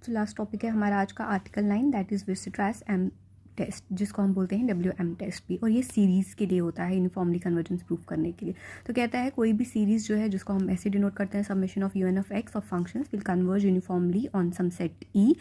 तो last topic है हमारा आज का article 9, that is Weierstrass M test, जिसको हम बोलते हैं WM टेस्ट भी, और ये सीरीज़ के लिए होता है यूनिफॉर्मली कन्वर्जेंस प्रूव करने के लिए। तो कहता है कोई भी सीरीज़ जो है जिसको हम ऐसे डिनोट करते हैं summation of UN of X of functions will converge uniformly on some set E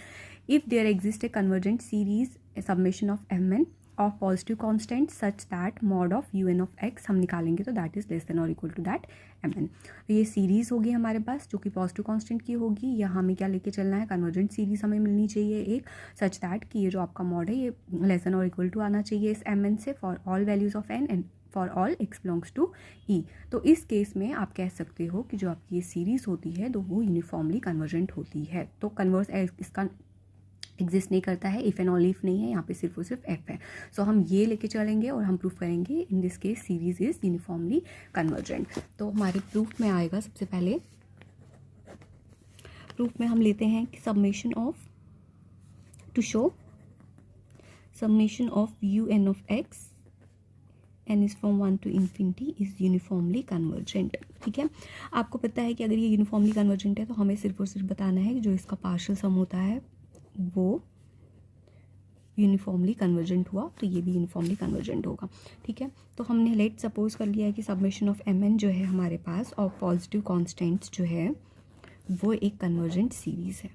if there exist a convergent series summation of MN of positive constant such that mod of UN of X हम निकालेंगे तो that is less than और equal to that MN। तो ये series होगी हमारे पास जो कि पॉजिटिव कांस्टेंट की होगी, या हमें क्या लेके चलना है, कन्वर्जेंट सीरीज़ हमें मिलनी चाहिए एक सच दैट कि ये जो आपका मॉड है ये लेस देन और इक्वल टू आना चाहिए इस MN से for all values of N and for all X belongs to E। तो इस केस में आप कह सकते हो कि जो आपकी ये सीरीज़ होती है तो वो यूनिफॉर्मली कन्वर्जेंट होती है। तो कन्वर्स इसका एग्जिस्ट नहीं करता है, इफ़ एंड ऑल इफ नहीं है, यहाँ पे सिर्फ और सिर्फ एफ है। सो हम ये लेके चलेंगे और हम प्रूफ करेंगे इन this case series is uniformly convergent. तो हमारे प्रूफ में आएगा सबसे पहले, प्रूफ में हम लेते हैं कि summation of, to show summation of UN of X n is from 1 to infinity is uniformly convergent. ठीक है, आपको पता है कि अगर ये यूनिफॉर्मली कन्वर्जेंट है तो हमें सिर्फ और सिर्फ बताना है कि जो इसका पार्शियल सम होता है वो यूनिफॉर्मली कन्वर्जेंट हुआ, तो ये भी यूनिफॉर्मली कन्वर्जेंट होगा। ठीक है, तो हमने लेट सपोज कर लिया है कि समेशन ऑफ MN जो है हमारे पास और पॉजिटिव कॉन्स्टेंट्स जो है वो एक कन्वर्जेंट सीरीज़ है।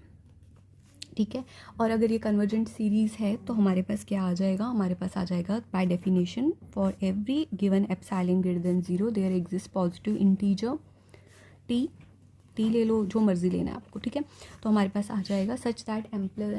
ठीक है, और अगर ये कन्वर्जेंट सीरीज़ है तो हमारे पास क्या आ जाएगा, हमारे पास आ जाएगा by definition for every given epsilon greater than 0 there exist positive integer T ले लो, जो मर्जी लेना है आपको। ठीक है, तो हमारे पास आ जाएगा such that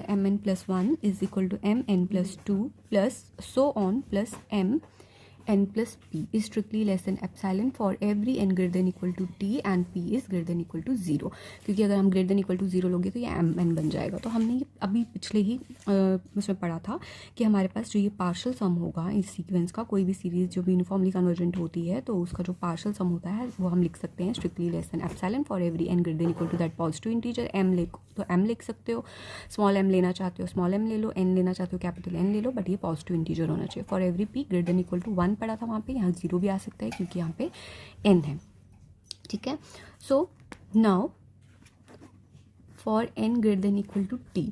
MN plus 1 is equal to MN plus 2 plus so on plus MN plus P is strictly less than epsilon for every n greater than equal to T and P is greater than equal to 0। क्योंकि अगर हम greater than equal to 0 लोगे तो ये MN बन जाएगा। तो हमने ये अभी पिछले ही उसमें पढ़ा था कि हमारे पास जो ये पार्शियल सम होगा इस सीक्वेंस का, कोई भी सीरीज जो भी यूनिफॉर्मली कन्वर्जेंट होती है तो उसका जो पार्शियल सम होता है वो हम लिख सकते हैं strictly less than epsilon for every n greater than equal to that positive integer M तो M लिख सकते हो, स्मॉल m लेना चाहते हो स्मॉल m ले लो, n लेना चाहते हो कैपिटल N ले लो, बट ये पॉजिटिव इंटीजर होना चाहिए। For every p greater than equal to 1 पड़ा था वहाँ पे, यहाँ 0 भी आ सकता है क्योंकि यहाँ पे n है। ठीक है, so now for n greater than equal to t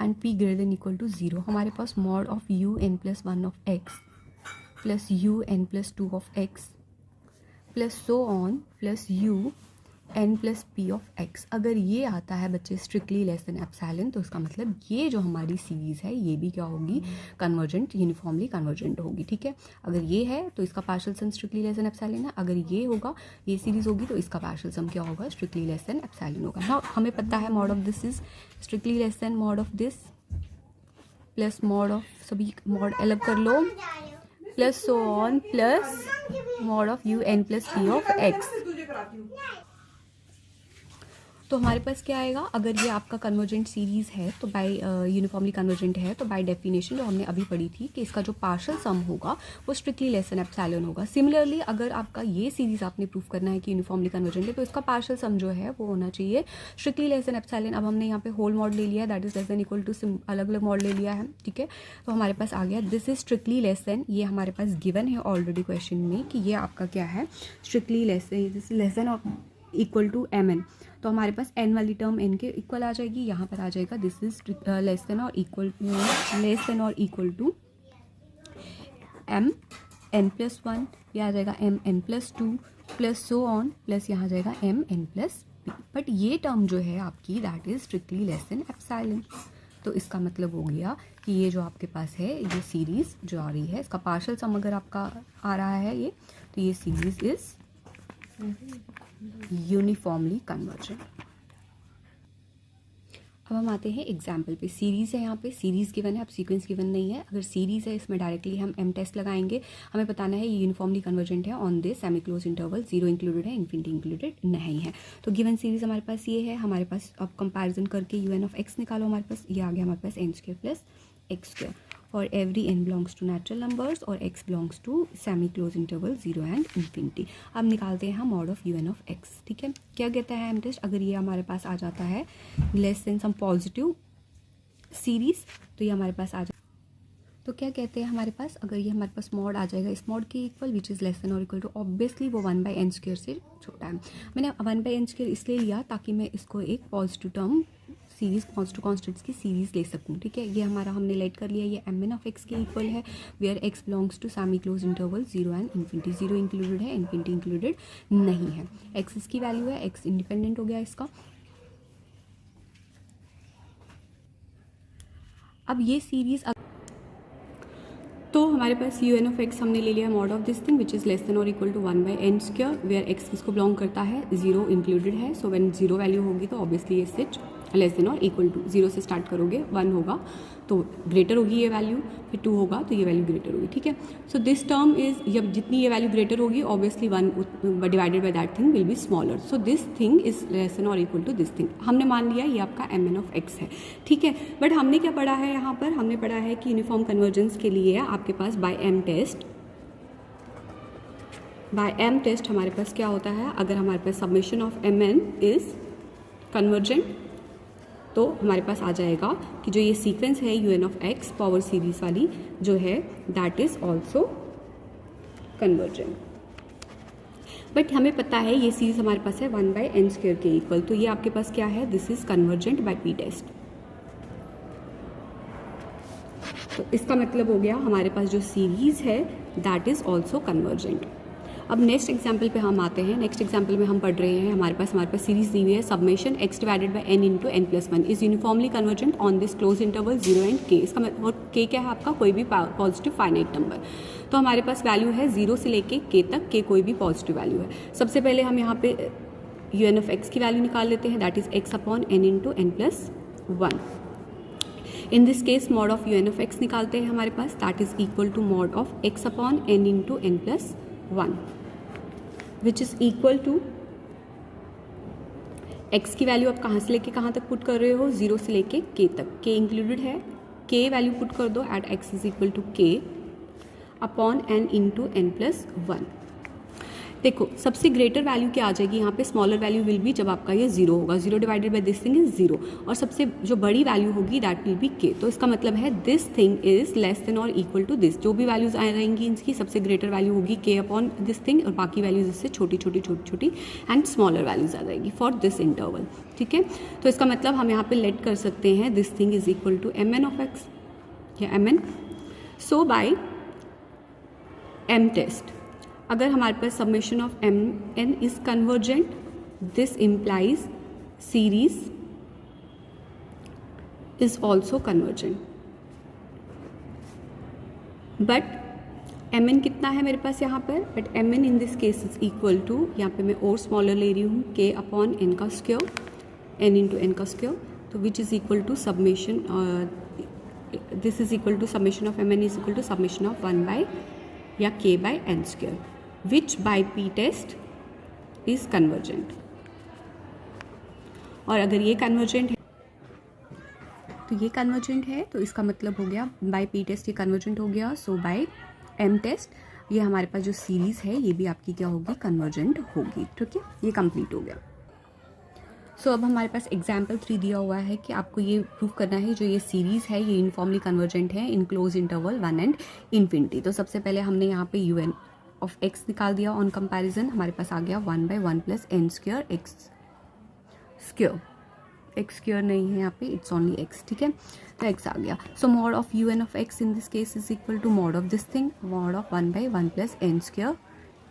and p greater than equal to 0 हमारे पास mod of UN plus 1 of x plus UN plus 2 on x प्लस सो ऑन प्लस UN plus P of x, अगर ये आता है बच्चे strictly less than epsilon तो इसका मतलब ये जो हमारी सीरीज़ है ये भी क्या होगी, कन्वर्जेंट, यूनिफॉर्मली कन्वर्जेंट होगी। ठीक है, अगर ये है तो इसका पार्शियल सम स्ट्रिक्टली लेस देन एप्सिलॉन है, अगर ये होगा ये सीरीज़ होगी तो इसका पार्शियल सम क्या होगा, स्ट्रिक्टली लेस देन एप्सिलॉन होगा। हाँ, हमें पता है mod of this is strictly less than mod of this plus mod of, सभी मॉड अलग कर लो, plus so on plus mod of UN plus P of x। तो हमारे पास क्या आएगा, अगर ये आपका कन्वर्जेंट सीरीज़ है तो बाय यूनिफॉर्मली कन्वर्जेंट है तो बाय डेफिनेशन जो हमने अभी पढ़ी थी कि इसका जो पार्शियल सम होगा वो स्ट्रिक्टली लेस देन एप्सिलॉन होगा। सिमिलरली अगर आपका ये सीरीज़ आपने प्रूफ करना है कि यूनिफॉर्मली कन्वर्जेंट है तो इसका पार्शियल सम जो है वो होना चाहिए स्ट्रिक्टली लेस देन एप्सिलॉन। अब हमने यहाँ पे होल मॉड ले लिया है, that is less than equal to अलग अलग मॉड ले लिया है। ठीक है, तो हमारे पास आ गया this is strictly less then, ये हमारे पास गिवन है ऑलरेडी क्वेश्चन में कि ये आपका क्या है, स्ट्रिक्टली लेस देन और इक्वल टू MN। तो हमारे पास n वाली टर्म n के इक्वल आ जाएगी, यहाँ पर आ जाएगा दिस इज लेस देन और इक्वल टू MN प्लस 1, यह आ जाएगा MN plus 2 plus so on plus यहाँ आ जाएगा MN प्लस P। बट ये टर्म जो है आपकी that is strictly less than epsilon. तो इसका मतलब हो गया कि ये जो आपके पास है ये सीरीज़ जो आ रही है इसका पार्शियल सम अगर आपका आ रहा है ये, तो ये सीरीज़ इज यूनिफॉर्मली कन्वर्जेंट। अब हम आते हैं एग्जाम्पल पे। सीरीज़ है, यहाँ पे सीरीज़ गिवन है, अब सीक्वेंस गिवन नहीं है। अगर सीरीज़ है इसमें डायरेक्टली हम M टेस्ट लगाएंगे, हमें बताना है ये यूनिफॉर्मली कन्वर्जेंट है on this semi closed interval, 0 included है, इन्फिनिटी इंक्लूडेड नहीं है। तो गिवन सीरीज़ हमारे पास ये है, हमारे पास अब कंपैरिजन करके UN ऑफ X निकालो, हमारे पास ये आ गया हमारे पास n² plus x² for every n belongs to natural numbers और x belongs to semi closed interval 0 and infinity. अब निकालते हैं हम mod of UN of x। ठीक है, क्या कहता है M टेस्ट, अगर ये हमारे पास आ जाता है less than some positive series तो ये हमारे पास आ जाए, तो क्या कहते हैं हमारे पास, अगर ये हमारे पास मॉड आ जाएगा इस मॉड के equal which is less than और इक्वल टू, ऑब्वियसली वो 1/n² से छोटा है। मैंने 1/n² इसलिए लिया ताकि मैं इसको एक positive term series positive constants की सीरीज ले सकूँ, ठीक है। ये हमारा हमने लेट कर लिया, ये mn ऑफ x के इक्वल है where x belongs to semi closed interval 0 and infinity. 0 included है, इन्फिनिटी इंक्लूडेड नहीं है। x इसकी वैल्यू है, x इंडिपेंडेंट हो गया इसका। अब ये सीरीज तो हमारे पास un ऑफ x हमने ले लिया mod of this thing which is less than और equal to 1/n² where x किसको बिलोंग करता है, 0 इंक्लूडेड है। सो व्हेन 0 वैल्यू होगी तो ऑब्वियसली ये स्विच लेस देन और इक्वल टू 0 से स्टार्ट करोगे, 1 होगा तो ग्रेटर होगी ये वैल्यू, फिर 2 होगा तो ये वैल्यू ग्रेटर होगी, ठीक है। सो दिस टर्म इज, जब जितनी ये वैल्यू ग्रेटर होगी obviously 1 divided by that thing will be smaller. So this thing is less than और इक्वल टू दिस थिंग। हमने मान लिया ये आपका mn ऑफ x है, ठीक है। बट हमने क्या पढ़ा है यहाँ पर, हमने पढ़ा है कि यूनिफॉर्म कन्वर्जेंस के लिए आपके पास बाय m टेस्ट हमारे पास क्या होता है, अगर हमारे पास summation of mn is convergent तो हमारे पास आ जाएगा कि जो ये सीक्वेंस है un of x power series वाली जो है that is also convergent. But हमें पता है ये सीरीज हमारे पास है 1/n² के इक्वल, तो ये आपके पास क्या है, this is convergent by p test. तो इसका मतलब हो गया हमारे पास जो सीरीज है दैट इज ऑल्सो कन्वर्जेंट। अब नेक्स्ट एग्जाम्पल पे हम आते हैं। नेक्स्ट एग्जाम्पल में हम पढ़ रहे हैं हमारे पास सीरीज दी हुई है सब्मेशन x divided by n into n+1 is uniformly convergent on this closed interval 0 and k। इसका मतलब k क्या है आपका, कोई भी पॉजिटिव फाइनाइट नंबर। तो हमारे पास वैल्यू है 0 से लेके k तक, k कोई भी पॉजिटिव वैल्यू है। सबसे पहले हम यहाँ पे un ऑफ x की वैल्यू निकाल लेते हैं that is x upon n into n+1। In this case mod of un of x निकालते हैं हमारे पास that is equal to mod of x upon n into n+1 which is equal to x की value आप कहाँ से लेके कहाँ तक पुट कर रहे हो, 0 से लेके k तक, k इंक्लूडेड है, k वैल्यू पुट कर दो at x is equal to k upon n into n+1। देखो सबसे ग्रेटर वैल्यू क्या आ जाएगी यहाँ पे, स्मॉलर वैल्यू विल बी जब आपका ये 0 होगा, 0 divided by this thing is 0, और सबसे जो बड़ी वैल्यू होगी दैट विल बी k। तो इसका मतलब है this thing is less than और इक्वल टू दिस। जो भी वैल्यूज आ रहेंगी इनकी सबसे ग्रेटर वैल्यू होगी k अपॉन दिस थिंग, और बाकी वैल्यूज इससे छोटी छोटी एंड स्मॉलर वैल्यूज आ जाएगी फॉर दिस इंटरवल, ठीक है। तो इसका मतलब हम यहाँ पे लेट कर सकते हैं this thing is equal to mn of x या mn। So by m test अगर हमारे पास summation of mn is convergent, this implies series is also convergent. But mn कितना है मेरे पास यहाँ पर, but mn in this case is equal to, यहाँ पे मैं और स्मॉलर ले रही हूँ, k अपॉन n का स्क्वायर, n इंटू n का स्क्वायर, तो which is equal to summation, this is equal to summation of mn is equal to summation of 1 by या k by n square which by p test is convergent। और अगर ये convergent है तो ये convergent है, तो इसका मतलब हो गया बाय p टेस्ट ये कन्वर्जेंट हो गया। सो बाय m टेस्ट ये हमारे पास जो सीरीज है ये भी आपकी क्या होगी, कन्वर्जेंट होगी, ठीक है। ये कंप्लीट हो गया। सो अब हमारे पास एग्जाम्पल 3 दिया हुआ है कि आपको ये प्रूव करना है जो ये सीरीज़ है ये यूनिफॉर्मली कन्वर्जेंट है in close interval 1 and infinity. तो सबसे पहले हमने यहाँ पे un ऑफ x निकाल दिया ऑन कंपैरिजन, हमारे पास आ गया 1/1 + n² x square, x square नहीं है यहाँ पे, इट्स ओनली x, ठीक है। तो x आ गया। So mod of un of x in this case is equal to mod of this thing, mod of 1/1 + n²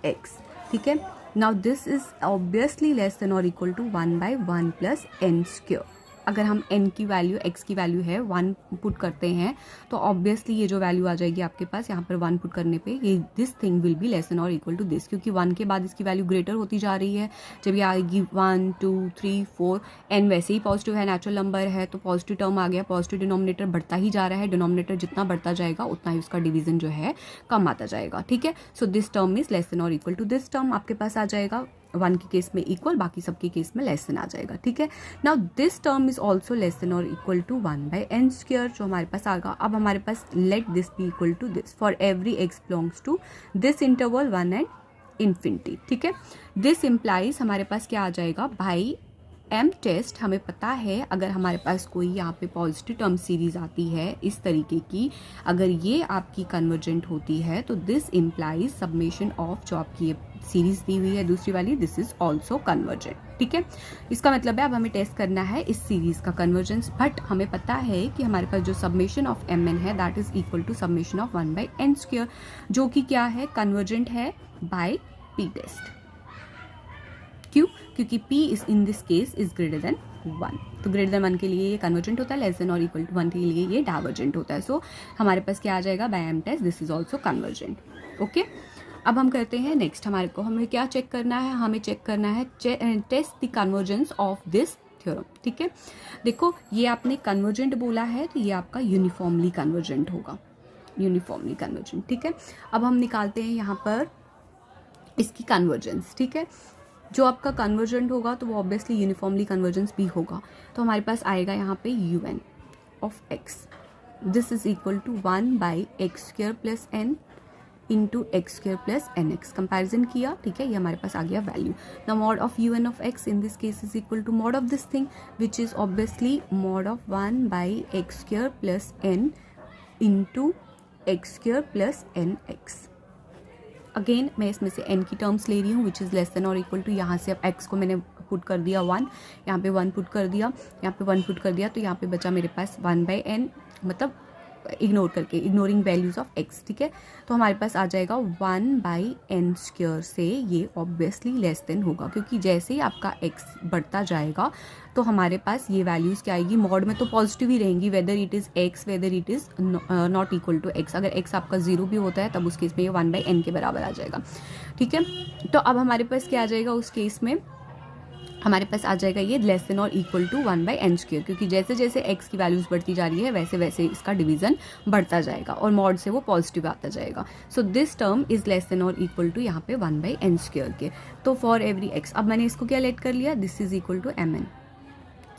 x, ठीक है। Now this is obviously less than और इक्वल टू 1/1 + n²। अगर हम n की value x की value है 1 put करते हैं तो ऑब्वियसली ये जो वैल्यू आ जाएगी आपके पास यहाँ पर 1 पुट करने पे ये this thing will be less than और इक्वल टू दिस, क्योंकि 1 के बाद इसकी वैल्यू ग्रेटर होती जा रही है। जब ये आएगी 1 2 3 4, n वैसे ही पॉजिटिव है, नेचुरल नंबर है, तो पॉजिटिव टर्म आ गया, पॉजिटिव डिनोमिनेटर बढ़ता ही जा रहा है, डिनोमिनेटर जितना बढ़ता जाएगा उतना ही उसका डिवीजन जो है कम आता जाएगा, ठीक है। सो this term is less than और इक्वल टू दिस टर्म आपके पास आ जाएगा, 1 के केस में इक्वल, बाकी सबके केस में लेस देन आ जाएगा, ठीक है। Now this term is also less than और इक्वल टू 1/n² जो हमारे पास आएगा। अब हमारे पास let this be equal to this for every x belongs to this interval 1 and infinity, ठीक है। दिस इम्प्लाइज हमारे पास क्या आ जाएगा, भाई m टेस्ट हमें पता है अगर हमारे पास कोई यहाँ पे पॉजिटिव टर्म सीरीज आती है इस तरीके की, अगर ये आपकी कन्वर्जेंट होती है तो दिस इम्प्लाइज सब्मेशन ऑफ जो आपकी ये सीरीज दी हुई है दूसरी वाली, दिस इज ऑल्सो कन्वर्जेंट, ठीक है, इसका मतलब है अब हमें टेस्ट करना है इस सीरीज़ का कन्वर्जेंस, बट हमें पता है कि हमारे पास जो सब्मिशन ऑफ एम एन है that is equal to submission of 1/n², जो कि क्या है, कन्वर्जेंट है बाय पी टेस्ट। क्यों? क्योंकि p is in this case is greater then 1, तो ग्रेटर देन 1 के लिए ये कन्वर्जेंट होता है, लेस देन और इक्वल टू 1 के लिए ये डाइवर्जेंट होता है। सो हमारे पास क्या आ जाएगा, by M test this is also convergent. Okay, अब हम करते हैं नेक्स्ट, हमें क्या चेक करना है, हमें चेक करना है test the convergence of this theorem. ठीक है, देखो ये आपने कन्वर्जेंट बोला है तो ये आपका यूनिफॉर्मली कन्वर्जेंट होगा, यूनिफॉर्मली कन्वर्जेंट। ठीक है, अब हम निकालते हैं यहाँ पर इसकी कन्वर्जेंस। ठीक है, जो आपका कन्वर्जेंट होगा तो वो ऑब्वियसली यूनिफॉर्मली कन्वर्जेंस भी होगा, तो हमारे पास आएगा यहाँ पे un of x, this is equal to 1/x² plus n into x² plus nx। Comparison किया, ठीक है, ये हमारे पास आ गया value. The mod of un of x in this case is equal to mod of this thing which is obviously mod of 1/x² plus n into x² plus nx। Again मैं इसमें से n की terms ले रही हूँ which is less than और equal to, यहाँ से अब x को मैंने पुट कर दिया 1, यहाँ पे 1 पुट कर दिया, यहाँ पे 1 पुट कर दिया, तो यहाँ पे बचा मेरे पास 1/n, मतलब इग्नोर करके, इग्नोरिंग वैल्यूज ऑफ x। ठीक है, तो हमारे पास आ जाएगा 1/n² से ये ऑब्वियसली लेस देन होगा, क्योंकि जैसे ही आपका x बढ़ता जाएगा तो हमारे पास ये वैल्यूज़ क्या आएगी, मॉड में तो पॉजिटिव ही रहेंगी, whether it is x whether it is not equal to x। अगर x आपका 0 भी होता है तब उस केस में ये 1/n के बराबर आ जाएगा। ठीक है, तो अब हमारे पास क्या आ जाएगा, उस केस में हमारे पास आ जाएगा ये लेस देन और इक्वल टू 1/n², क्योंकि जैसे जैसे x की वैल्यूज़ बढ़ती जा रही है वैसे वैसे इसका डिवीजन बढ़ता जाएगा और मॉड से वो पॉजिटिव आता जाएगा। सो this term is less than और इक्वल टू यहाँ पे 1/n² के। तो फॉर एवरी x, अब मैंने इसको क्या लेट कर लिया, this is equal to mn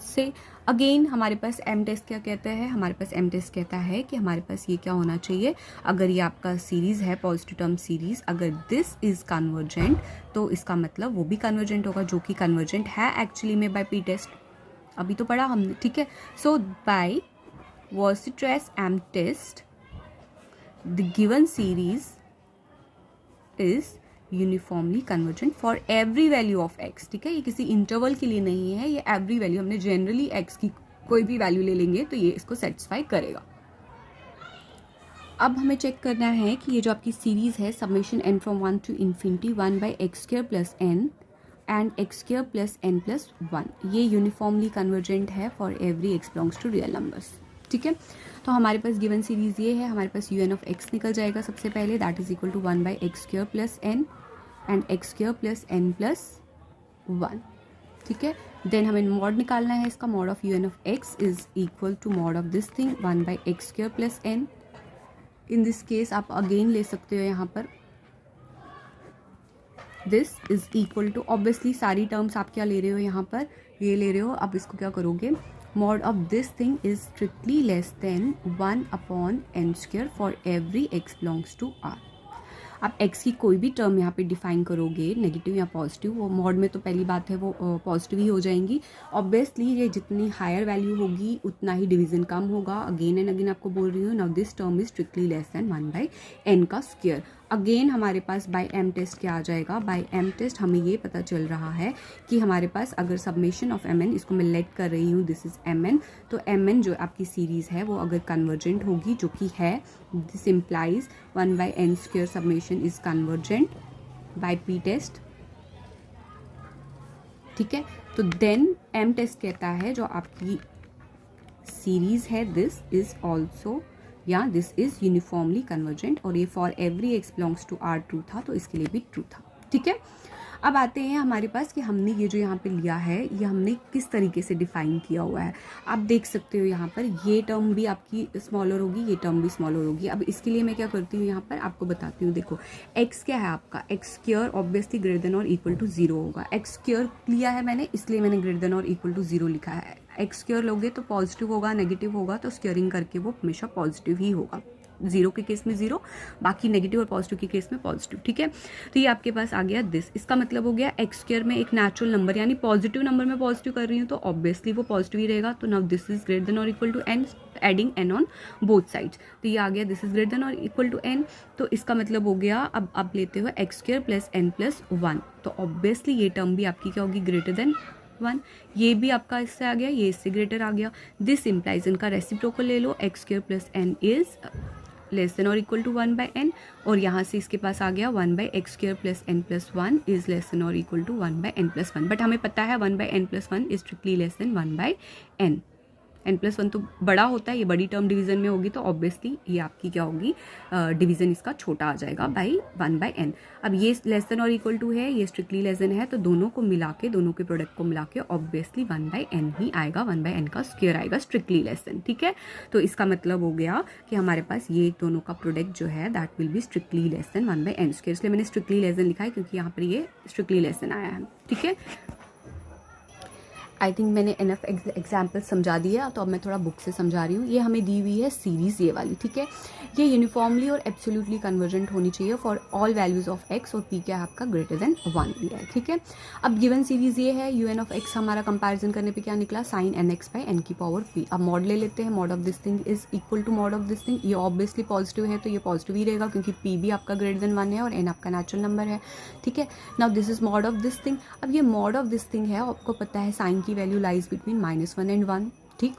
से। अगेन हमारे पास एम टेस्ट क्या कहता है, हमारे पास एम टेस्ट कहता है कि हमारे पास ये क्या होना चाहिए, अगर ये आपका सीरीज़ है पॉजिटिव टर्म सीरीज़, अगर दिस इज़ कन्वर्जेंट तो इसका मतलब वो भी कन्वर्जेंट होगा, जो कि कन्वर्जेंट है एक्चुअली में बाय पी टेस्ट, अभी तो पढ़ा हमने। ठीक है, so by Weierstrass M test the given series is uniformly convergent for every value of x। ठीक है, ये किसी इंटरवल के लिए नहीं है, ये एवरी वैल्यू, हमने जनरली x की कोई भी वैल्यू ले लेंगे तो ये इसको सेटिस्फाई करेगा। अब हमें चेक करना है कि ये जो आपकी सीरीज है summation n from 1 to infinity 1/x² plus n and x² plus n plus 1, ये यूनिफॉर्मली कन्वर्जेंट है for every x belongs to real numbers. ठीक है, तो हमारे पास गिवन सीरीज ये है, हमारे पास un ऑफ x निकल जाएगा सबसे पहले, that is equal to 1/x² plus n and x² plus n plus 1। ठीक है, देन हमें मॉड निकालना है इसका, mod of un of x is equal to mod of this thing 1/x² plus n। In this case आप again ले सकते हो यहाँ पर, this is equal to, obviously सारी टर्म्स आप क्या ले रहे हो यहाँ पर, ये ले रहे हो, अब इसको क्या करोगे, mod of this thing is strictly less than 1/n² for every x belongs to R। आप x की कोई भी टर्म यहाँ पे डिफाइन करोगे, नेगेटिव या पॉजिटिव, वो मॉड में तो पहली बात है वो पॉजिटिव ही हो जाएंगी। ऑब्वियसली ये जितनी हायर वैल्यू होगी उतना ही डिवीजन कम होगा। अगेन एंड अगेन आपको बोल रही हूँ, now this term is strictly less then 1/n²। Again हमारे पास बाय एम टेस्ट क्या आ जाएगा, बाय एम टेस्ट हमें ये पता चल रहा है कि हमारे पास अगर सब्मिशन ऑफ mn, इसको मैं लेट कर रही हूँ, दिस इज mn, तो mn जो आपकी सीरीज़ है वो अगर कन्वर्जेंट होगी, जो कि है, this implies 1/n² submission is convergent by P test. ठीक है, तो देन एम टेस्ट कहता है जो आपकी सीरीज़ है दिस इज ऑल्सो या दिस इज यूनिफॉर्मली कन्वर्जेंट, और ये for every x belongs to R true था, तो इसके लिए भी ट्रू था। ठीक है, अब आते हैं हमारे पास कि हमने ये जो यहाँ पे लिया है ये हमने किस तरीके से डिफाइन किया हुआ है। आप देख सकते हो यहाँ पर ये टर्म भी आपकी स्मॉलर होगी, ये टर्म भी स्मॉलर होगी। अब इसके लिए मैं क्या करती हूँ, यहाँ पर आपको बताती हूँ। देखो x क्या है आपका, x² ऑब्वियसली ग्रेटर देन और इक्वल टू 0 होगा। x² लिया है मैंने, इसलिए मैंने ग्रेटर देन और इक्वल टू 0 लिखा है। x² लोगे तो पॉजिटिव होगा, नेगेटिव होगा, तो स्क्वेयरिंग करके वो हमेशा पॉजिटिव ही होगा। जीरो के केस में जीरो, बाकी नेगेटिव और पॉजिटिव के केस में पॉजिटिव, ठीक है। तो ये आपके पास आ गया दिस, इसका मतलब हो गया एक्स स्क्वायर में एक नेचुरल नंबर यानी पॉजिटिव नंबर में पॉजिटिव कर रही हूँ तो ऑब्वियसली वो पॉजिटिव ही रहेगा। तो now this is greater than और equal to N, adding N on both sides, तो ये आ गया दिस इज ग्रेटर देन और इक्वल टू एन। तो इसका मतलब हो गया अब आप लेते हो X square plus N plus one, तो ऑब्वियसली ये टर्म भी आपकी क्या होगी, ग्रेटर देन वन। ये भी आपका इससे आ गया, ये इससे ग्रेटर आ गया। दिस इम्प्लाइज, इनका रेसिप्रोकल ले लो, X square plus N is less than और equal to one by N, और यहाँ से इसके पास आ गया one by X square plus N plus one is less than और equal to one by N plus one. But हमें पता है one by N plus one is strictly less than one by N. N plus one तो बड़ा होता है, ये बड़ी टर्म डिवीजन में होगी तो ऑब्वियसली ये आपकी क्या होगी, डिवीजन इसका छोटा आ जाएगा बाई वन बाई एन। अब ये लेस देन और इक्वल टू है, ये स्ट्रिक्टली लेस देन है, तो दोनों को मिला के, दोनों के प्रोडक्ट को मिला के ऑब्वियसली वन बाई एन ही आएगा, वन बाई एन का स्क्वायर आएगा स्ट्रिक्टली लेस देन, ठीक है। तो इसका मतलब हो गया कि हमारे पास ये दोनों का प्रोडक्ट जो है that will be strictly less than one by N square, इसलिए मैंने स्ट्रिक्टली लेस देन लिखा है क्योंकि यहाँ पर ये स्ट्रिक्टली लेस देन आया है, ठीक है। आई थिंक मैंने एनफ एग्जाम्पल समझा दिया, तो अब मैं थोड़ा बुक से समझा रही हूँ। ये हमें दी हुई है सीरीज़ ये वाली, ठीक है। ये यूनिफॉर्मली और एब्सोल्युटली कन्वर्जेंट होनी चाहिए for all values of x, और पी क्या है आपका ग्रेटर देन वन दिया है, ठीक है। अब गिवन सीरीज ये है, यू एन ऑफ एक्स हमारा कंपैरिजन करने पे क्या निकला, sine N X by N की पावर पी। अब मॉड ले लेते हैं, mod of this thing is equal to mod of this thing, ये ऑब्वियसली पॉजिटिव है तो ये पॉजिटिव ही रहेगा क्योंकि पी भी आपका ग्रेटर देन वन है और एन आपका नेचुरल नंबर है, ठीक है। Now this is mod of this thing. अब ये मॉड ऑफ दिस थिंग है, आपको पता है साइन की वैल्यू लाइज बिटवीन -1 and 1, ठीक,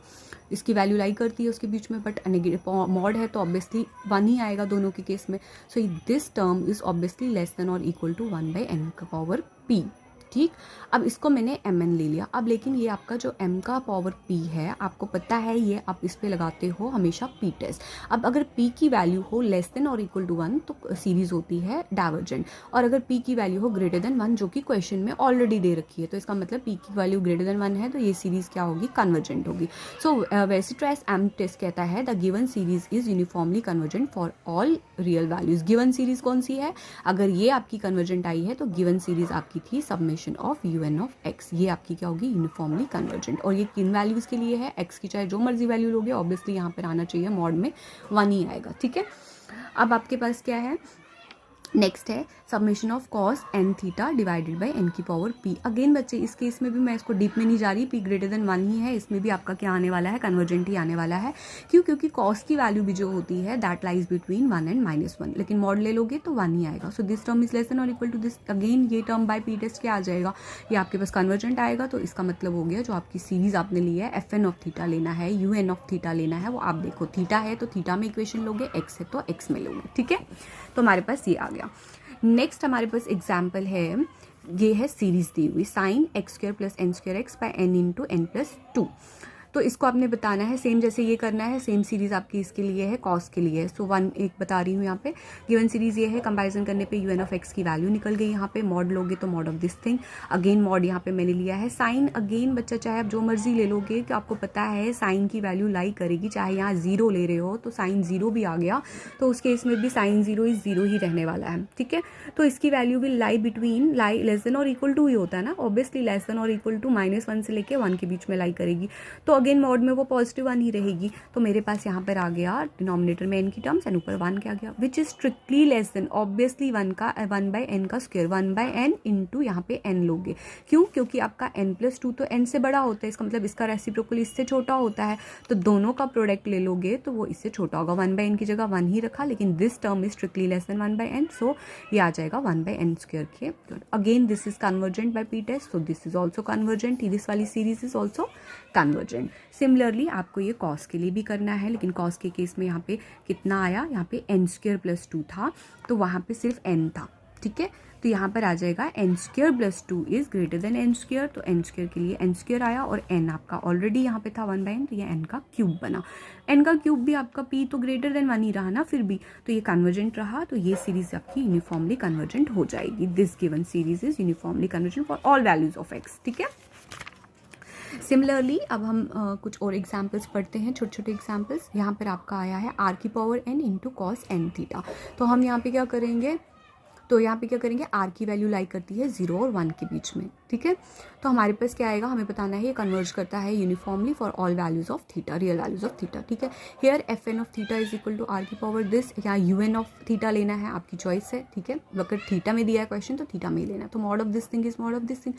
इसकी वैल्यू लाई करती है उसके बीच में, बट मॉड है तो ऑब्वियसली वन ही आएगा दोनों के केस में। So this term is obviously less than और equal to one by N का पावर पी, ठीक। अब इसको मैंने एम एन ले लिया। अब लेकिन ये आपका जो एम का पावर पी है, आपको पता है ये आप इस पे लगाते हो हमेशा पी टेस्ट। अब अगर पी की वैल्यू हो लेस देन और इक्वल टू वन तो सीरीज होती है डाइवर्जेंट, और अगर पी की वैल्यू हो ग्रेटर देन वन जो कि क्वेश्चन में ऑलरेडी दे रखी है, तो इसका मतलब पी की वैल्यू ग्रेटर देन वन है तो ये सीरीज क्या होगी, कन्वर्जेंट होगी। सो वेसिट्रास एम टेस्ट कहता है the given series is uniformly convergent for all real values. Given series कौन सी है, अगर ये आपकी कन्वर्जेंट आई है तो गिवन सीरीज आपकी थी submission of U N of X, ये आपकी क्या होगी, यूनिफॉर्मली कन्वर्जेंट। और ये किन वैल्यूज के लिए है, एक्स की चाहे जो मर्जी वैल्यू लोगे ऑब्वियसली यहाँ पर आना चाहिए मॉड में वन ही आएगा, ठीक है। अब आपके पास क्या है, नेक्स्ट है submission of cos N theta divided by N की पावर पी। अगेन बच्चे इस केस में भी मैं इसको डीप में नहीं जा रही, पी ग्रेटर देन वन ही है, इसमें भी आपका क्या आने वाला है, कन्वर्जेंट ही आने वाला है। क्यों, क्योंकि कॉस की वैल्यू भी जो होती है that lies between one and -1, लेकिन मॉड ले लोगे तो वन ही आएगा। सो this term is less than और इक्वल टू दिस, अगेन ये टर्म बाय पी टेस्ट क्या आ जाएगा, ये आपके पास कन्वर्जेंट आएगा। तो इसका मतलब हो गया जो आपकी सीरीज आपने ली है एफ एन ऑफ थीटा लेना है, यू एन ऑफ थीटा लेना है, वो आप देखो थीटा है तो थीटा में इक्वेशन लोगे, एक्स है तो एक्स में लोगे, ठीक है। तो हमारे पास ये आ गया। नेक्स्ट हमारे पास एग्जाम्पल है, ये है सीरीज दी हुई sine X square plus N square X by N into N plus two. तो इसको आपने बताना है सेम जैसे ये करना है, सेम सीरीज आपकी इसके लिए है, कॉस के लिए। सो वन एक बता रही हूँ यहाँ पे, गिवन सीरीज ये है, कंपैरिजन करने पे यू एन ऑफ एक्स की वैल्यू निकल गई यहाँ पे, मॉड लोगे तो mod of this thing, again mod यहाँ पे मैंने लिया है, साइन अगेन बच्चा चाहे आप जो मर्जी ले लोगे कि आपको पता है साइन की वैल्यू लाई करेगी, चाहे यहाँ जीरो ले रहे हो तो साइन जीरो भी आ गया तो उस केस में भी साइन जीरो इज जीरो ही रहने वाला है, ठीक है। तो इसकी value will lie between, lie less than और इक्वल टू ही होता है ना, ऑब्वियसली लेस देन और इक्वल टू -1 से लेके 1 के बीच में लाई करेगी, तो अगेन मॉड में वो पॉजिटिव वन ही रहेगी। तो मेरे पास यहाँ पर आ गया डिनोमिनेटर में एन की टर्म्स एंड ऊपर वन क्या गया, which is strictly less than, obviously one का वन बाय एन का square, one by N into यहाँ पे एन लोगे। क्यों, क्योंकि आपका एन प्लस टू तो एन से बड़ा होता है, इसका मतलब इसका रेसिप्रोकल इससे छोटा होता है, तो दोनों का प्रोडक्ट ले लोगे तो वो इससे छोटा होगा। वन बाय एन की जगह वन ही रखा, लेकिन this term is strictly less than one by N, so ये आ जाएगा वन बाय एन स्क्वायर के। Again this is convergent by P test, so this is also convergent, this वाली series is also convergent. Similarly आपको ये cos के लिए भी करना है, लेकिन कॉस के केस में यहाँ पे कितना आया, यहाँ पे एन स्क्वायर प्लस टू था तो वहाँ पे सिर्फ एन था, ठीक है। तो यहाँ पर आ जाएगा N square plus two is greater than N square, तो एन स्क्वायर के लिए एन स्क्वायर आया और एन आपका ऑलरेडी यहाँ पे था वन बाय एन, तो ये एन का क्यूब बना। एन का क्यूब भी आपका पी तो ग्रेटर देन वन ही रहा ना फिर भी, तो ये कन्वर्जेंट रहा, तो ये सीरीज आपकी यूनिफॉर्मली कन्वर्जेंट हो जाएगी। This given series is uniformly convergent for all values of x, ठीक है। सिमिलरली अब हम कुछ और एग्जाम्पल्स पढ़ते हैं, छोटे छोटे एग्जाम्पल्स। यहाँ पर आपका आया है आर की power N into cos N theta, तो हम यहाँ पे क्या करेंगे, तो यहाँ पे क्या करेंगे, आर की वैल्यू लाई करती है 0 और 1 के बीच में, ठीक है। तो हमारे पास क्या आएगा, हमें बताना है ये कन्वर्ज करता है uniformly for all values of theta, real values of theta, ठीक है। Here F N of theta is equal to R की पावर दिस, या यू एन ऑफ थीटा लेना है, आपकी चॉइस है, ठीक है। अगर थीटा में दिया है क्वेश्चन तो थीटा में ही लेना, तो mod of this thing is mod of this thing.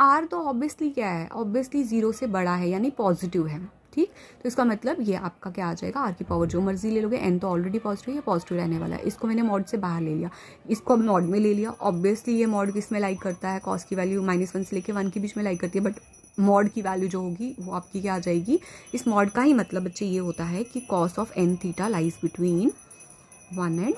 R तो ऑब्वियसली क्या है, ऑब्वियसली 0 से बड़ा है यानी पॉजिटिव है, ठीक। तो इसका मतलब ये आपका क्या आ जाएगा, आर की पावर जो मर्जी ले लोगे, एन तो ऑलरेडी पॉजिटिव है, पॉजिटिव रहने वाला है। इसको मैंने मॉड से बाहर ले लिया, इसको मॉड में ले लिया। ऑब्वियसली ये मॉड किस में लाइक करता है, कॉस की वैल्यू -1 से लेके 1 के बीच में लाइक करती है, बट मॉड की वैल्यू जो होगी वो आपकी क्या आ जाएगी, इस मॉड का ही मतलब बच्चे ये होता है कि cos of N theta lies between 1 and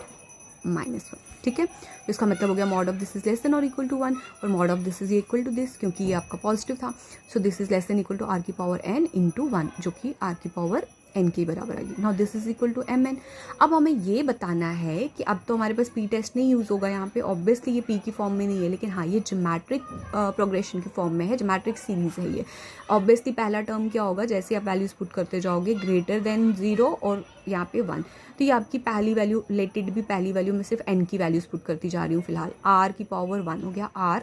-1, ठीक है। तो इसका मतलब हो गया mod of this is less than और इक्वल टू 1, और mod of this is equal to this, क्योंकि ये आपका पॉजिटिव था। So this is less than equal to R की पावर n इंटू 1, जो कि आर की पावर n के बराबर आएगी। Now this is equal to mn। अब हमें ये बताना है कि अब तो हमारे पास p टेस्ट नहीं यूज़ होगा यहाँ पे, ऑब्वियसली ये p की फॉर्म में नहीं है, लेकिन हाँ ये ज्योमेट्रिक प्रोग्रेशन की फॉर्म में है, ज्योमेट्रिक सीरीज है ये। ऑब्वियसली पहला टर्म क्या होगा, जैसे आप वैल्यूज पुट करते जाओगे ग्रेटर देन 0 और यहाँ पे 1, तो ये आपकी पहली वैल्यू, लेटेड भी पहली वैल्यू, मैं सिर्फ n की वैल्यूज पुट करती जा रही हूँ फिलहाल। r की पावर 1 हो गया r,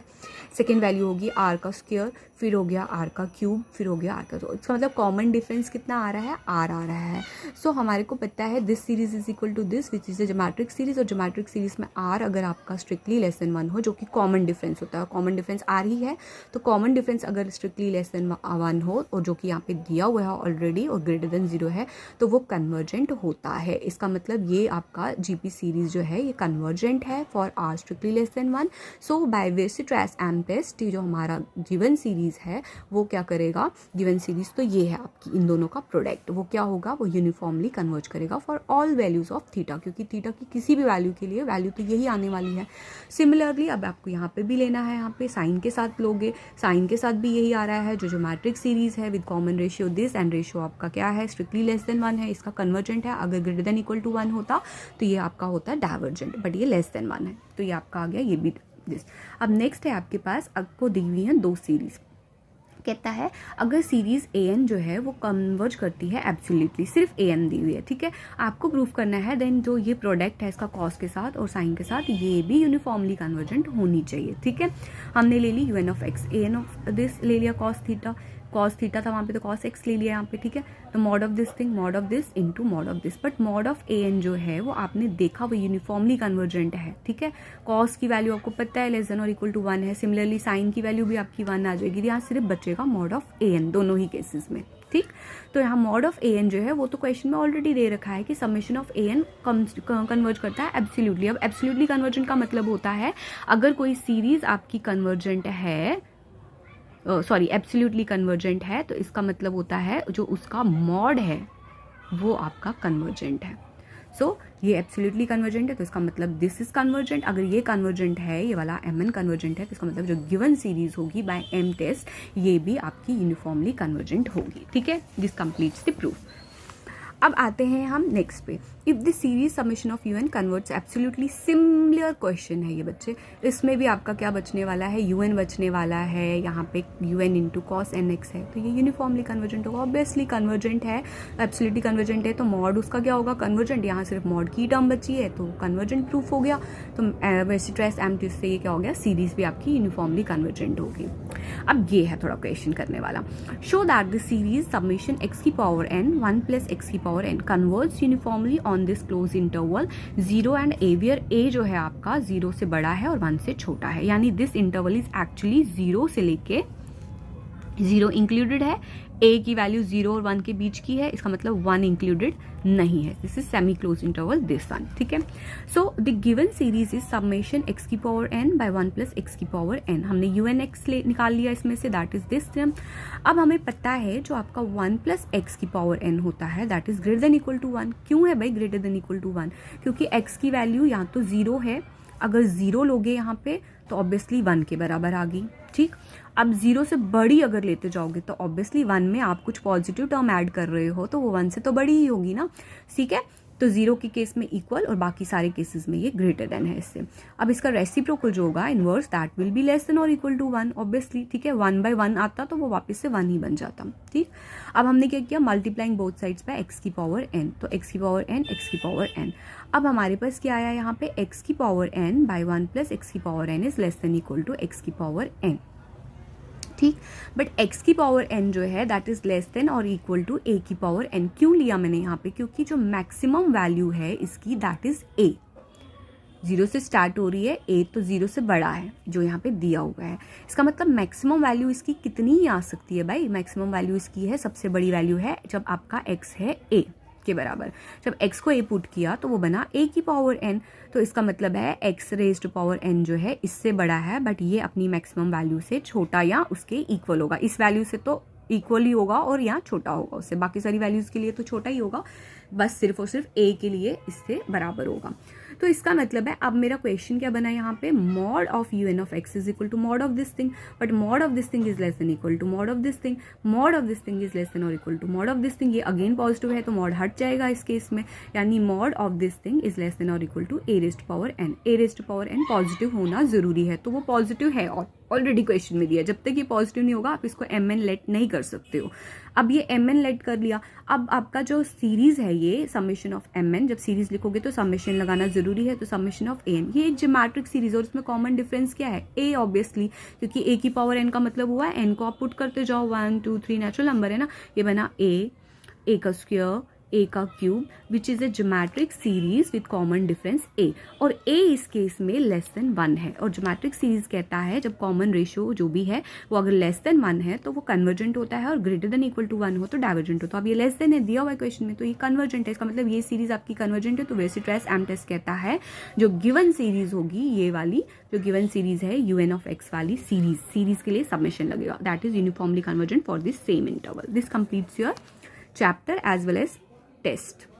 सेकेंड वैल्यू होगी r का स्क्वायर, फिर हो गया r का क्यूब, फिर हो गया r का, तो इसका मतलब कॉमन डिफरेंस कितना आ रहा है, r आ रहा है। सो हमारे को पता है this series is equal to this which is a geometric series, और ज्योमेट्रिक सीरीज में r अगर आपका स्ट्रिक्टली लेस देन 1 हो, जो कि कॉमन डिफरेंस होता है, कॉमन डिफरेंस r ही है, तो कॉमन डिफरेंस अगर स्ट्रिक्टली लेस देन 1 हो, और जो कि यहाँ पे दिया हुआ है ऑलरेडी, और ग्रेटर देन 0 है, तो वो कन्वर्जेंट होता है। इसका मतलब ये आपका जीपी सीरीज जो है ये कन्वर्जेंट है for r strictly less than 1। So by Weierstrass M test जो हमारा गिवन सीरीज है वो क्या करेगा, गिवन सीरीज तो ये है आपकी, इन दोनों का प्रोडक्ट, वो क्या होगा, वो यूनिफॉर्मली कन्वर्ज करेगा for all values of theta, क्योंकि थीटा की किसी भी वैल्यू के लिए वैल्यू तो यही आने वाली है। सिमिलरली अब आपको यहाँ पे भी लेना है, यहाँ पे साइन के साथ लोगे, साइन के साथ भी यही आ रहा है, जो ज्योमेट्रिक सीरीज है with common ratio this, and ratio आपका क्या है, स्ट्रिक्टली लेस देन 1 है, इसका कन्वर्जेंट है। अगर ग्रेटर देन इक्वल टू 1 होता तो ये आपका होता है डाइवर्जेंट, बट ये लेस देन 1 है, तो ये आपका आ गया, ये भी दिस। अब नेक्स्ट है आपके पास, आपको दी हुई है 2 सीरीज। कहता है अगर सीरीज an जो है वो कन्वर्ज करती है एब्सोल्युटली, सिर्फ an दी हुई है, ठीक है, आपको प्रूफ करना है देन जो ये प्रोडक्ट है इसका कॉस के साथ और साइन के साथ, ये भी यूनिफॉर्मली कन्वर्जेंट होनी चाहिए, ठीक है। हमने ले ली un of x, an of this ले लिया कॉस थीटा था वहाँ पे, तो कॉस x ले लिया यहाँ पे, ठीक है। तो mod of this thing, mod of this into mod of this, but mod of an जो है वो आपने देखा वो यूनिफॉर्मली कन्वर्जेंट है, ठीक है। कॉस की वैल्यू आपको पता है लेस देन और इक्वल टू 1 है, सिमिलरली साइन की वैल्यू भी आपकी 1 आ जाएगी, यहाँ सिर्फ बचेगा मॉड ऑफ an दोनों ही केसेस में, ठीक। तो यहाँ मॉड ऑफ an जो है वो तो क्वेश्चन में ऑलरेडी दे रखा है कि समेशन ऑफ an कन्वर्ज करता है एब्सोल्युटली। अब एब्सोल्युटली कन्वर्जेंट का मतलब होता है अगर कोई सीरीज आपकी कन्वर्जेंट है, सॉरी एब्सोल्युटली कन्वर्जेंट है, तो इसका मतलब होता है जो उसका मॉड है वो आपका कन्वर्जेंट है। सो ये एब्सोल्युटली कन्वर्जेंट है, तो इसका मतलब दिस इज कन्वर्जेंट। अगर ये कन्वर्जेंट है, ये वाला mn कन्वर्जेंट है, तो इसका मतलब जो गिवन सीरीज होगी बाय m टेस्ट ये भी आपकी यूनिफॉर्मली कन्वर्जेंट होगी, ठीक है। This completes the proof. अब आते हैं हम नेक्स्ट पे, if the series summation of un converts absolutely, similar question है ये बच्चे। इसमें भी आपका क्या बचने वाला है, un बचने वाला है, यहाँ पे un इंटू कॉस nx है, तो ये यूनिफॉर्मली कन्वर्जेंट होगा, ऑब्वियसली कन्वर्जेंट है, एब्सोल्युटली कन्वर्जेंट है, तो मॉड उसका क्या होगा, कन्वर्जेंट। यहाँ सिर्फ मॉड की टर्म बची है तो कन्वर्जेंट प्रूफ हो गया। तो वेसिट्रैस एम टेस्ट से ये क्या हो गया, सीरीज भी आपकी यूनिफॉर्मली कन्वर्जेंट होगी। अब ये है थोड़ा क्वेश्चन करने वाला, show that the series summation x की पावर n 1 प्लस x की power n converge uniformly on this closed interval 0 and a, where a जो है आपका 0 से बड़ा है और 1 से छोटा है, यानी दिस इंटरवल इज एक्चुअली 0 से लेके 0 इंक्लूडेड है, a की वैल्यू 0 और 1 के बीच की है, इसका मतलब 1 इंक्लूडेड नहीं है, this is semi closed interval this one, ठीक है। So the given series is summation x की power n by 1 plus x की पावर n, हमने un(x) निकाल लिया इसमें से, दैट इज दिस टर्म। अब हमें पता है जो आपका 1 प्लस x की पावर n होता है that is greater than equal to 1। क्यों है भाई ग्रेटर देन इक्वल टू 1, क्योंकि x की वैल्यू यहाँ तो 0 है, अगर 0 लोगे यहाँ पे तो ऑब्वियसली 1 के बराबर आ गई, ठीक। अब 0 से बड़ी अगर लेते जाओगे तो ऑब्वियसली 1 में आप कुछ पॉजिटिव टर्म ऐड कर रहे हो तो वो 1 से तो बड़ी ही होगी ना, ठीक है। तो 0 के केस में इक्वल और बाकी सारे केसेस में ये ग्रेटर देन है इससे। अब इसका रेसिप्रोकल जो होगा inverse that will be less than और इक्वल टू 1 ऑब्वियसली, ठीक है। 1/1 आता तो वो वापस से 1 ही बन जाता, ठीक। अब हमने क्या किया, multiplying both sides by x की पावर n, तो x की पावर n, x की पावर n। अब हमारे पास क्या आया यहाँ पे, x की power n by 1 plus x की power n is less than equal to x की पावर n, ठीक। बट x की पावर n जो है दैट इज लेस देन और इक्वल टू a की पावर n। क्यों लिया मैंने यहाँ पे, क्योंकि जो मैक्सिमम वैल्यू है इसकी दैट इज a, 0 से स्टार्ट हो रही है, a तो 0 से बड़ा है जो यहाँ पे दिया हुआ है। इसका मतलब मैक्सिमम वैल्यू इसकी कितनी ही आ सकती है भाई, मैक्सिमम वैल्यू इसकी है, सबसे बड़ी वैल्यू है जब आपका x है a के बराबर। जब x को a पुट किया तो वो बना a की पावर n, तो इसका मतलब है x रेज्ड पावर n जो है इससे बड़ा है, बट ये अपनी मैक्सिमम वैल्यू से छोटा या उसके इक्वल होगा। इस वैल्यू से तो इक्वल ही होगा और यहाँ छोटा होगा उससे, बाकी सारी वैल्यूज के लिए तो छोटा ही होगा, बस सिर्फ और सिर्फ a के लिए इससे बराबर होगा। तो इसका मतलब है अब मेरा क्वेश्चन क्या बना यहाँ पे, mod of un of x is equal to mod of this thing, but mod of this thing is less than equal to mod of this thing, mod of this thing is less than और equal to mod of this thing. ये again positive है तो mod हट जाएगा इस case में, यानी mod of this thing is less than और equal to a raised power n। a raised power n positive होना जरूरी है, तो वो पॉजिटिव है और ऑलरेडी क्वेश्चन में दिया। जब तक ये पॉजिटिव नहीं होगा आप इसको mn लेट नहीं कर सकते हो। अब ये mn लेट कर लिया, अब आपका जो सीरीज है ये समेशन ऑफ mn, जब सीरीज लिखोगे तो समेशन लगाना जरूरी है, तो समेशन ऑफ an, ये एक ज्योमेट्रिक सीरीज और इसमें कॉमन डिफरेंस क्या है, a ऑब्वियसली, क्योंकि a की पावर n का मतलब हुआ है n को आप पुट करते जाओ, 1 2 3 नेचुरल नंबर है ना, ये बना a का स्क्वायर a का cube which is a geometric series with common difference a, और a इस केस में लेस देन 1 है। और ज्योमेट्रिक सीरीज कहता है जब कॉमन रेशियो जो भी है वो अगर लेस देन 1 है तो वो कन्वर्जेंट होता है, और ग्रेटर देन इक्वल टू 1 हो तो डाइवर्जेंट होता है। अब ये लेस देन है दिया हुआ है क्वेश्चन में, तो ये कन्वर्जेंट है, इसका मतलब ये सीरीज आपकी कन्वर्जेंट है। तो वैसे ट्रेस एम टेस्ट कहता है जो गिवन सीरीज होगी, ये वाली जो गिवन सीरीज है un ऑफ x वाली सीरीज के लिए समेशन लगेगा, that is uniformly convergent for this same interval. This completes your chapter as well as test.